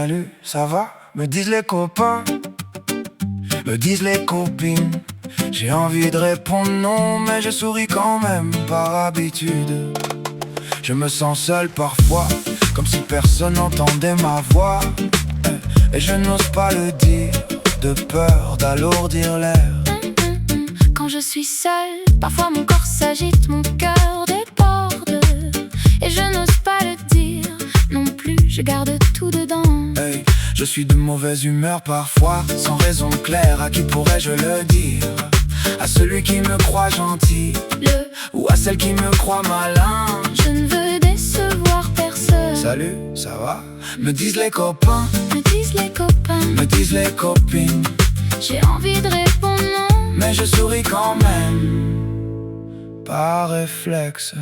Salut, ça va? Me disent les copains, me disent les copines. J'ai envie de répondre non, mais je souris quand même par habitude. Je me sens seul parfois, comme si personne n'entendait ma voix. Et je n'ose pas le dire, de peur d'alourdir l'air. Quand je suis seule, parfois mon corps s'agite, mon cœur déborde. Et je n'ose pas le dire non plus, je garde tout dedans. Hey, je suis de mauvaise humeur parfois, sans raison claire. À qui pourrais-je le dire? À celui qui me croit gentil, ou à celle qui me croit malin. Je ne veux décevoir personne. Salut, ça va? Me disent les copains, Me disent les copains, me disent les copines. j'ai envie de répondre non, mais je souris quand même, par réflexe.